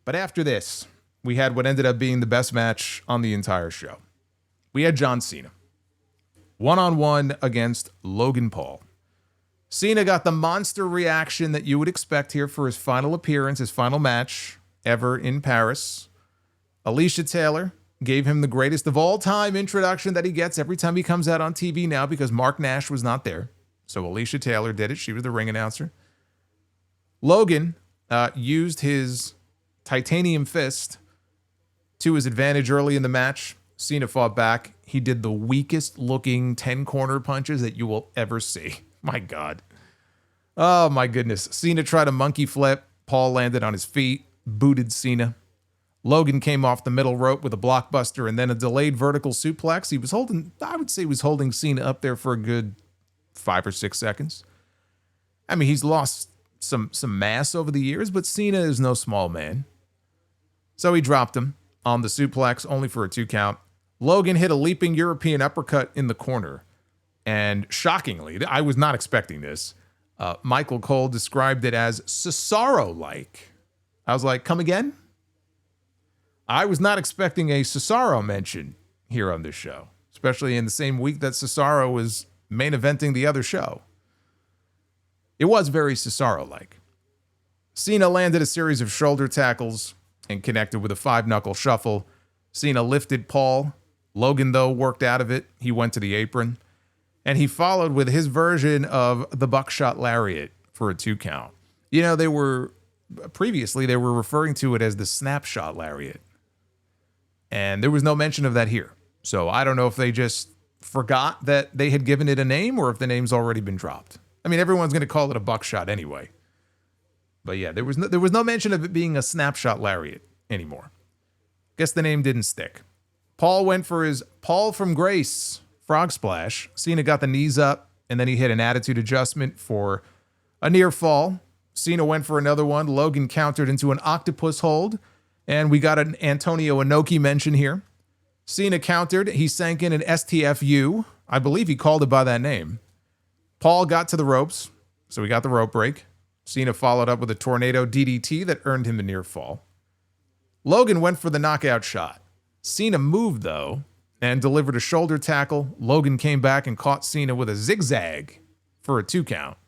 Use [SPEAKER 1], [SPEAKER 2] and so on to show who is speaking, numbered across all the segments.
[SPEAKER 1] But after this, we had what ended up being the best match on the entire show. We had John Cena, one-on-one against Logan Paul. Cena got the monster reaction that you would expect here for his final appearance, his final match ever in Paris. Alicia Taylor gave him the greatest of all time introduction that he gets every time he comes out on TV now because Mark Nash was not there. So Alicia Taylor did it. She was the ring announcer. Logan used his titanium fist to his advantage early in the match. Cena fought back. He did the weakest looking 10 corner punches that you will ever see. My God. Oh my goodness. Cena tried a monkey flip. Paul landed on his feet, booted Cena. Logan came off the middle rope with a blockbuster and then a delayed vertical suplex. He was holding Cena up there for a good 5 or 6 seconds. I mean, he's lost some mass over the years, but Cena is no small man. So he dropped him on the suplex, only for a 2 count. Logan hit a leaping European uppercut in the corner. And shockingly, I was not expecting this. Michael Cole described it as Cesaro-like. I was like, come again? I was not expecting a Cesaro mention here on this show, especially in the same week that Cesaro was main eventing the other show. It was very Cesaro-like. Cena landed a series of shoulder tackles and connected with a 5-knuckle shuffle. Cena lifted Paul. Logan, though, worked out of it. He went to the apron. And he followed with his version of the buckshot lariat for a 2 count. You know, they were referring to it as the snapshot lariat. And there was no mention of that here. So I don't know if they just forgot that they had given it a name or if the name's already been dropped. I mean, everyone's going to call it a buckshot anyway. But yeah, there was no mention of it being a snapshot lariat anymore. Guess the name didn't stick. Paul went for his Paul from Grace frog splash. Cena got the knees up, and then he hit an attitude adjustment for a near fall. Cena went for another one. Logan countered into an octopus hold, and we got an Antonio Inoki mention here. Cena countered. He sank in an STFU. I believe he called it by that name. Paul got to the ropes, so we got the rope break. Cena followed up with a tornado DDT that earned him a near fall. Logan went for the knockout shot. Cena moved, though, and delivered a shoulder tackle. Logan came back and caught Cena with a zigzag for a 2 count.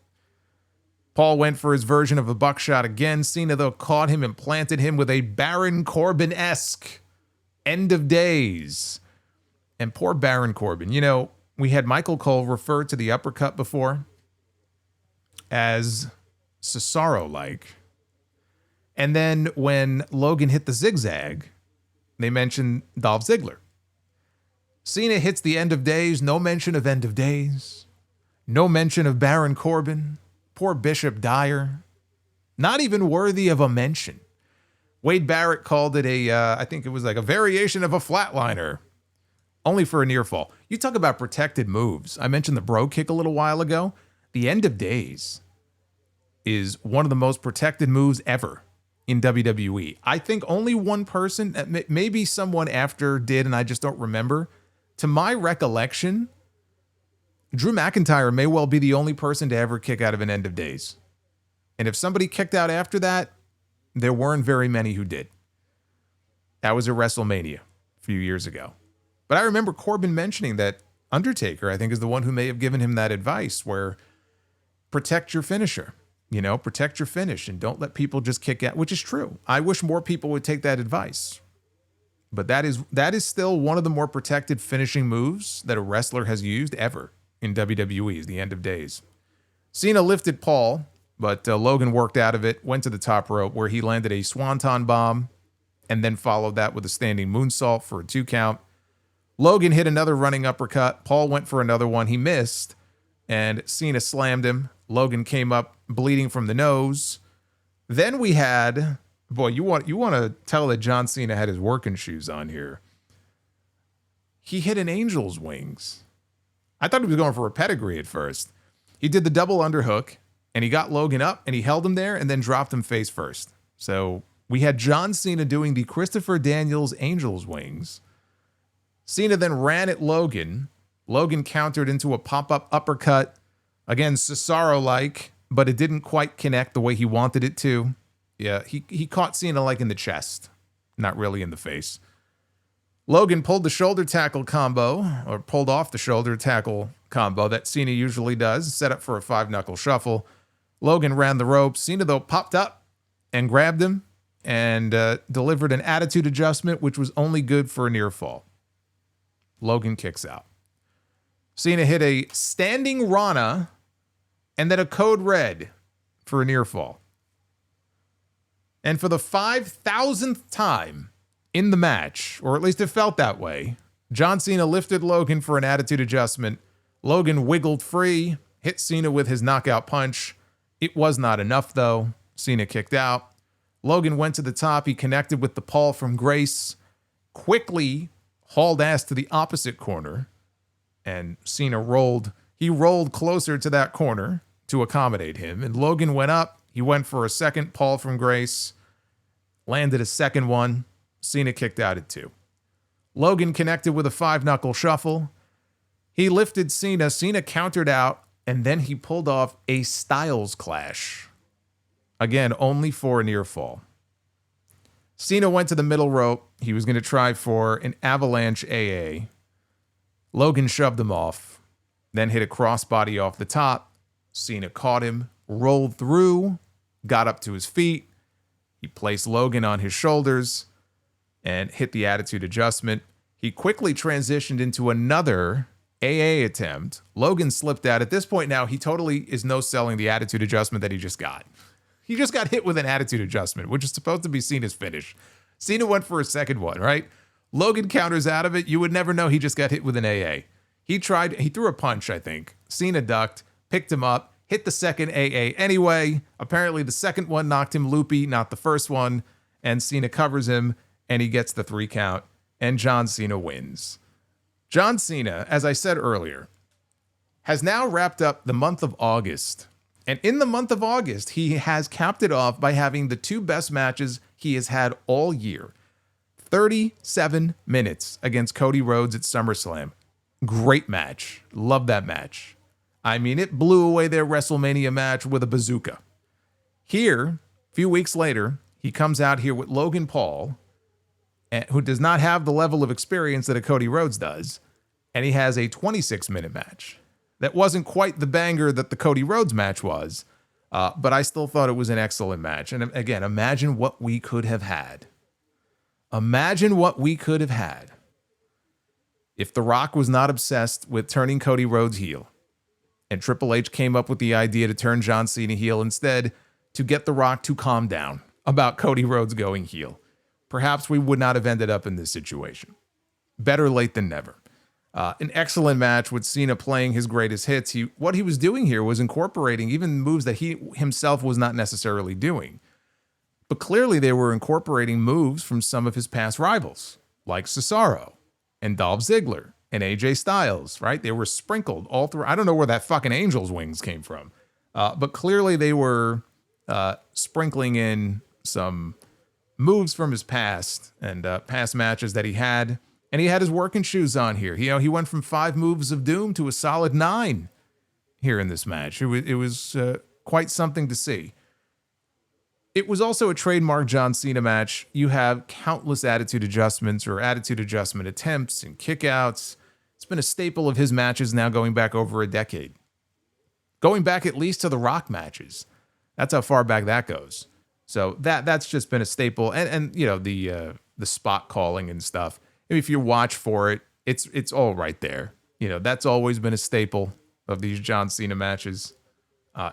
[SPEAKER 1] Paul went for his version of a buckshot again. Cena, though, caught him and planted him with a Baron Corbin-esque end of days. And poor Baron Corbin. You know, we had Michael Cole refer to the uppercut before as Cesaro-like. And then when Logan hit the zigzag, they mentioned Dolph Ziggler. Cena hits the end of days. No mention of end of days. No mention of Baron Corbin. Poor Bishop Dyer. Not even worthy of a mention. Wade Barrett called it I think it was like a variation of a flatliner. Only for a near fall. You talk about protected moves. I mentioned the bro kick a little while ago. The end of days is one of the most protected moves ever in WWE. I think only one person, maybe someone after did, and I just don't remember. To my recollection, Drew McIntyre may well be the only person to ever kick out of an end of days. And if somebody kicked out after that, there weren't very many who did. That was at WrestleMania a few years ago. But I remember Corbin mentioning that Undertaker, I think, is the one who may have given him that advice where protect your finisher. You know, protect your finish and don't let people just kick out, which is true. I wish more people would take that advice. But that is still one of the more protected finishing moves that a wrestler has used ever in WWE, is the end of days. Cena lifted Paul, but Logan worked out of it, went to the top rope where he landed a swanton bomb and then followed that with a standing moonsault for a 2 count. Logan hit another running uppercut. Paul went for another one. He missed, and Cena slammed him. Logan came up bleeding from the nose. Then we had, boy, you want to tell that John Cena had his working shoes on here. He hit an angel's wings. I thought he was going for a pedigree at first. He did the double underhook, and he got Logan up, and he held him there and then dropped him face first. So we had John Cena doing the Christopher Daniels angel's wings. Cena then ran at Logan. Logan countered into a pop-up uppercut. Again, Cesaro-like, but it didn't quite connect the way he wanted it to. Yeah, he caught Cena like in the chest, not really in the face. Logan pulled the shoulder tackle combo, or pulled off the shoulder tackle combo that Cena usually does, set up for a 5-knuckle shuffle. Logan ran the ropes. Cena, though, popped up and grabbed him and delivered an attitude adjustment, which was only good for a near fall. Logan kicks out. Cena hit a standing Rana and then a code red for a near fall. And for the 5,000th time in the match, or at least it felt that way, John Cena lifted Logan for an attitude adjustment. Logan wiggled free, hit Cena with his knockout punch. It was not enough, though. Cena kicked out. Logan went to the top. He connected with the Paul from Grace, quickly hauled ass to the opposite corner, and Cena rolled. He rolled closer to that corner to accommodate him, and Logan went up. He went for a second Paul from Grace, landed a second one. Cena kicked out at 2. Logan connected with a 5-knuckle shuffle. He lifted Cena. Cena countered out, and then he pulled off a Styles Clash. Again, only for a near fall. Cena went to the middle rope. He was going to try for an avalanche AA. Logan shoved him off, then hit a crossbody off the top. Cena caught him, rolled through, got up to his feet. He placed Logan on his shoulders and hit the attitude adjustment. He quickly transitioned into another AA attempt. Logan slipped out. At this point now, he totally is no-selling the attitude adjustment that he just got. He just got hit with an attitude adjustment, which is supposed to be Cena's finish. Cena went for a second one, right? Logan counters out of it. You would never know he just got hit with an AA. He threw a punch, I think. Cena ducked, picked him up, hit the second AA anyway. Apparently the second one knocked him loopy, not the first one. And Cena covers him, and he gets the 3 count. And John Cena wins. John Cena, as I said earlier, has now wrapped up the month of August. And in the month of August, he has capped it off by having the 2 best matches he has had all year. 37 minutes against Cody Rhodes at Summerslam. Great match. Love that match. I mean, it blew away their WrestleMania match with a bazooka. Here, a few weeks later, he comes out here with Logan Paul, who does not have the level of experience that a Cody Rhodes does, and he has a 26-minute match. That wasn't quite the banger that the Cody Rhodes match was, but I still thought it was an excellent match. And again, imagine what we could have had. Imagine what we could have had if The Rock was not obsessed with turning Cody Rhodes heel, and Triple H came up with the idea to turn John Cena heel instead to get The Rock to calm down about Cody Rhodes going heel. Perhaps we would not have ended up in this situation. Better late than never. An excellent match with Cena playing his greatest hits. What he was doing here was incorporating even moves that he himself was not necessarily doing. But clearly they were incorporating moves from some of his past rivals, like Cesaro and Dolph Ziggler and AJ Styles, right? They were sprinkled all through. I don't know where that fucking Angel's wings came from. But clearly they were sprinkling in some moves from his past and past matches that he had. And he had his working shoes on here. He went from 5 moves of doom to a solid 9 here in this match. It was quite something to see. It was also a trademark John Cena match. You have countless attitude adjustments or attitude adjustment attempts and kickouts. It's been a staple of his matches now going back over a decade. Going back at least to the Rock matches. That's how far back that goes. So that's just been a staple. And you know, the spot calling and stuff. If you watch for it, it's all right there. You know, that's always been a staple of these John Cena matches.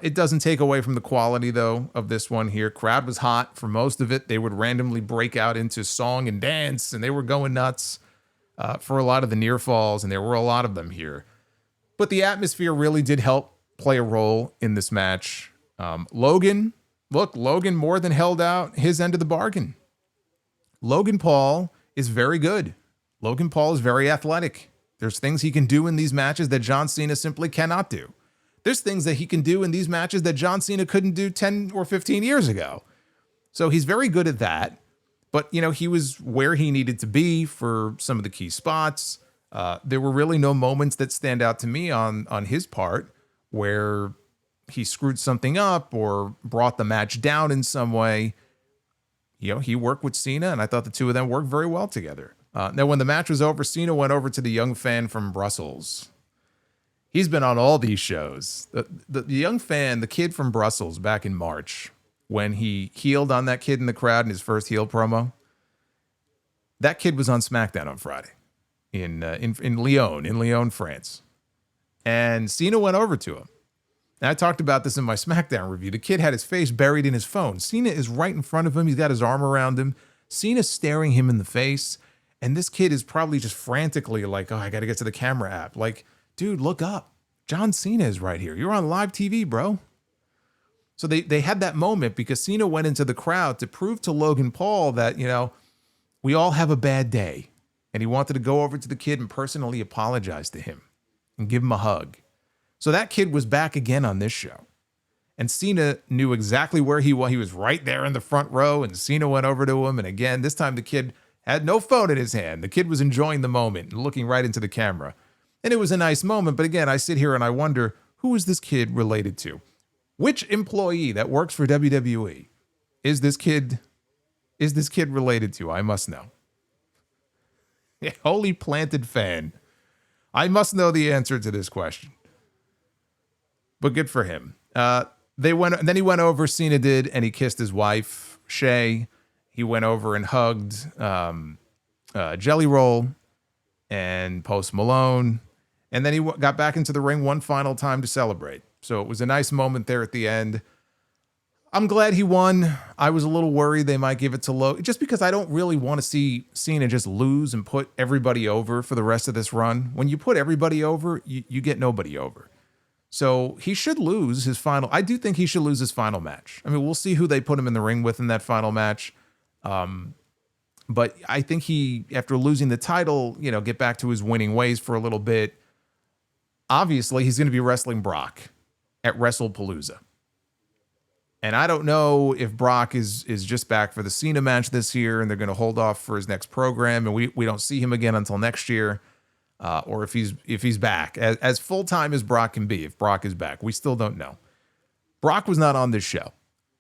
[SPEAKER 1] It doesn't take away from the quality, though, of this one here. Crowd was hot for most of it. They would randomly break out into song and dance, and they were going nuts for a lot of the near falls, and there were a lot of them here. But the atmosphere really did help play a role in this match. Logan more than held out his end of the bargain. Logan Paul is very good. Logan Paul is very athletic. There's things he can do in these matches that John Cena simply cannot do. There's things that he can do in these matches that John Cena couldn't do 10 or 15 years ago. So he's very good at that. But, you know, he was where he needed to be for some of the key spots. There were really no moments that stand out to me on his part where he screwed something up or brought the match down in some way. he worked with Cena, and I thought the two of them worked very well together. Now, when the match was over, Cena went over to the young fan from Brussels. He's been on all these shows. The young fan, the kid from Brussels back in March, when he heeled on that kid in the crowd in his first heel promo, that kid was on SmackDown on Friday in Lyon, France. And Cena went over to him. And I talked about this in my SmackDown review. The kid had his face buried in his phone. Cena is right in front of him. He's got his arm around him. Cena's staring him in the face. And this kid is probably just frantically like, oh, I got to get to the camera app. Like, dude, look up. John Cena is right here. You're on live TV, bro. So they had that moment because Cena went into the crowd to prove to Logan Paul that, we all have a bad day. And he wanted to go over to the kid and personally apologize to him and give him a hug. So that kid was back again on this show. And Cena knew exactly where he was. He was right there in the front row, and Cena went over to him. And again, this time the kid had no phone in his hand. The kid was enjoying the moment and looking right into the camera. And it was a nice moment. But again, I sit here and I wonder, who is this kid related to? Which employee that works for WWE is this kid related to? I must know. A holy planted fan. I must know the answer to this question. But good for him. Then he went over, Cena did, and he kissed his wife, Shay. He went over and hugged Jelly Roll and Post Malone. And then he got back into the ring one final time to celebrate. So it was a nice moment there at the end. I'm glad he won. I was a little worried they might give it to Logan, just because I don't really want to see Cena just lose and put everybody over for the rest of this run. When you put everybody over, you get nobody over. So he should lose his final. I do think he should lose his final match. I mean, we'll see who they put him in the ring with in that final match. But I think he, after losing the title, get back to his winning ways for a little bit. Obviously, he's going to be wrestling Brock at WrestlePalooza. And I don't know if Brock is just back for the Cena match this year and they're going to hold off for his next program and we don't see him again until next year, or if he's back as full-time as Brock can be. If Brock is back, we still don't know. Brock was not on this show.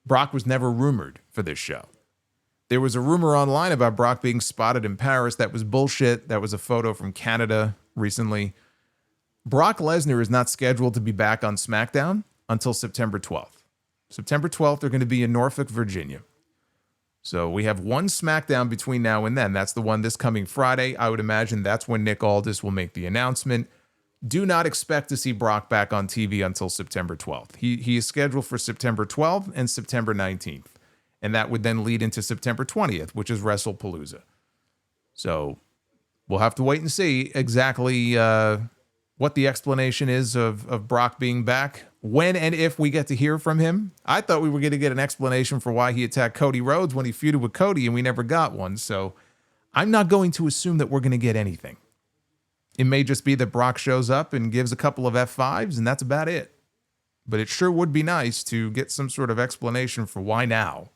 [SPEAKER 1] Brock was never rumored for this show. There was a rumor online about Brock being spotted in Paris. That was bullshit. That was a photo from Canada recently. Brock Lesnar is not scheduled to be back on SmackDown until September 12th. September 12th, they're going to be in Norfolk, Virginia. So we have one SmackDown between now and then. That's the one this coming Friday. I would imagine that's when Nick Aldis will make the announcement. Do not expect to see Brock back on TV until September 12th. He is scheduled for September 12th and September 19th. And that would then lead into September 20th, which is WrestlePalooza. So we'll have to wait and see exactly what the explanation is of Brock being back. When and if we get to hear from him. I thought we were going to get an explanation for why he attacked Cody Rhodes when he feuded with Cody, and we never got one. So I'm not going to assume that we're going to get anything. It may just be that Brock shows up and gives a couple of F5s, and that's about it. But it sure would be nice to get some sort of explanation for why now.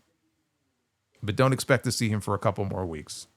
[SPEAKER 1] But don't expect to see him for a couple more weeks.